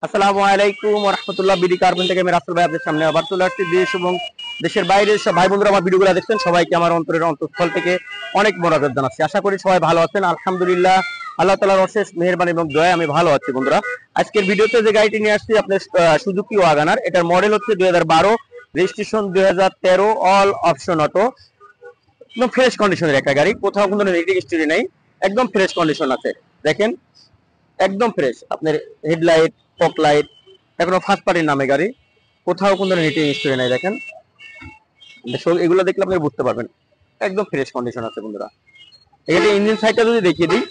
আসসালামু আলাইকুম ওয়া রাহমাতুল্লাহ। বিডি কার্বন থেকে আমি রাসেল ভাই আপনাদের সামনে আবার চলে আসছি। দেশ এবং দেশের বাইরের সব ভাই বন্ধুরা আমার ভিডিওগুলো দেখছেন, সবাইকে আমার অন্তরের অন্তঃস্থল থেকে অনেক মোনাজাত জানাচ্ছি। আশা করি সবাই ভালো আছেন। আলহামদুলিল্লাহ, আল্লাহ তাআলার অশেষ মেহেরবানি এবং দয়ায় আমি ভালো আছি। বন্ধুরা, আজকের ভিডিওতে যে গাড়িটি নিয়ে আসছি আপনার সুজুকি ওয়াগনার, এটার মডেল হচ্ছে 2012, রেজিস্ট্রেশন 2013, অল অপশন অটো। একদম ফ্রেশ কন্ডিশনের একটা গাড়ি, কোথাও কোনো নেগেটিভ হিস্টরি নেই, একদম ফ্রেশ কন্ডিশন আছে। দেখেন একদম ফ্রেশ, আপনার হেডলাইট, ফগ লাইট, এখনো ফার্স্ট পার্টির নামে গাড়ি, কোথাও কোনো নেগেটিভ হিস্টরি নাই। দেখেন এগুলো দেখলে আপনি বুঝতে পারবেন একদম ফ্রেশ কন্ডিশন আছে। বন্ধুরা, এখানে ইঞ্জিন সাইডটা যদি দেখিয়ে দিই,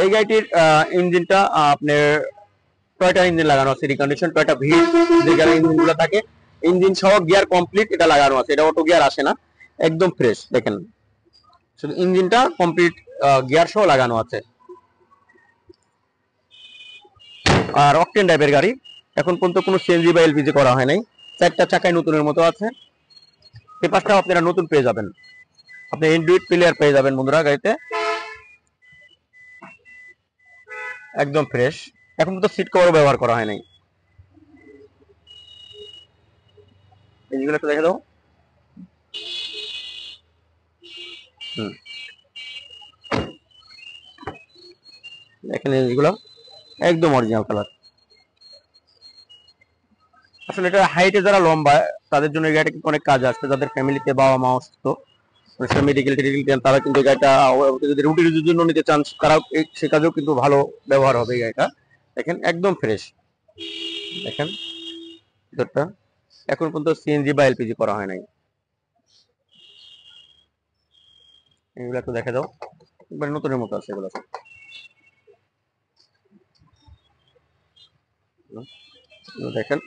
এই গাড়িটির ইঞ্জিনটা আপনার টয়টা ইঞ্জিন লাগানো আছে, রিকন্ডিশন টয়টা ভিড় যে গাড়ির ইঞ্জিন গুলো থাকে, ইঞ্জিন সহ গিয়ার কমপ্লিট এটা লাগানো আছে। এটা অটো গিয়ার আসে না, একদম ফ্রেশ। দেখেন শুধু ইঞ্জিনটা কমপ্লিট গিয়ার সহ লাগানো আছে। আর অকটেন টাইপের গাড়ি, এখন পর্যন্ত কোনো সিএনজি বা এলপিজি করা হয় নাই। চারটা চাকায় নতুনের মতো আছে। পেপারটাও আপনারা নতুন পেয়ে যাবেন, আপনি এন্ড্রয়েড প্লেয়ার পেয়ে যাবেন বন্ধুরা গাড়িতে, একদম ফ্রেশ। এখন তো সিট কভার ব্যবহার করা হয় নাই। এইগুলো একটু দেখে দাও। দেখেন এগুলো একদম অরিজিনাল কালার। আসলে এটা হাইটে যারা লম্বা তাদের জন্য এই গাড়িটা কিন্তু অনেক কাজ আসছে। যাদের ফ্যামিলিতে বাবা মা অসুস্থ, মেডিকেল টেডিকেল, তারা কিন্তু এই গাড়িটা যদি রুটি রুটির জন্য নিতে চান, তারাও সে কাজেও কিন্তু ভালো ব্যবহার হবে এই গাড়িটা। দেখেন একদম ফ্রেশ। দেখেন ভিতরটা এখন পর্যন্ত সিএনজি বা এলপিজি করা হয় নাই। এগুলো একটু দেখে দাও, একবার নতুনের মতো আছে এগুলো। দেখেন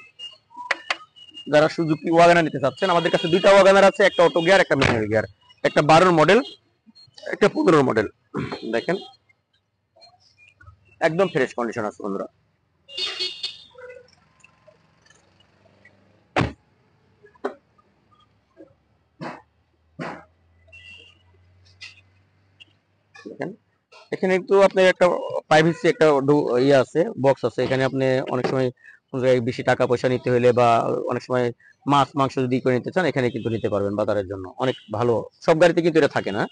যারা সুজুকি ওয়াগনার নিতে চাচ্ছেন, আমাদের কাছে দুইটা ওয়াগনার আছে, একটা অটো গিয়ার, একটা ম্যানুয়াল গিয়ার, একটা 12 মডেল, একটা 15 মডেল। দেখেন একদম ফ্রেশ কন্ডিশন আছে বন্ধুরা। দেখেন এখানে একটু আপনার একটা প্রাইভেসি একটা ইয়ে আছে, বক্স আছে। এখানে আপনি অনেক সময় কোনো জায়গায় বেশি টাকা পয়সা নিতে হলে বা অনেক সময় মাছ মাংস যদি করে নিতে চান, এখানে কিন্তু নিতে পারবেন। বাজারের জন্য অনেক ভালো, সব গাড়িতে কিন্তু এটা থাকে না।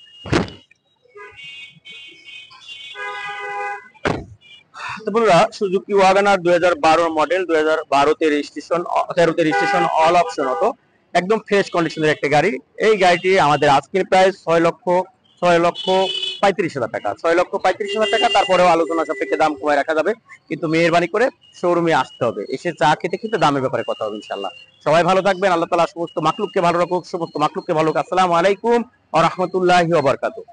তো বন্ধুরা, সুজুকি ওয়াগনার 2012 মডেল, 2012-তে রেজিস্ট্রেশন, 13-তে রেজিস্ট্রেশন, অল অপশন অটো, একদম ফ্রেশ কন্ডিশনের একটা গাড়ি। এই গাড়িটি আমাদের আজকের প্রাইস 6,35,000 টাকা, 6,35,000 টাকা। তারপরেও আলোচনা সাপেক্ষে দাম কমায় রাখা যাবে, কিন্তু মেহেরবানি করে শোরুমে আসতে হবে, এসে চা খেতে খেতে দামের ব্যাপারে কথা হবে ইনশাল্লাহ। সবাই ভালো থাকবেন, আল্লাহ তাআলা সমস্ত মাখলুককে ভালো রাখুক, সমস্ত মাখলুককে ভালো রাখুক। আসসালামু আলাইকুম ওয়া রাহমাতুল্লাহি ওয়া বারাকাতুহু।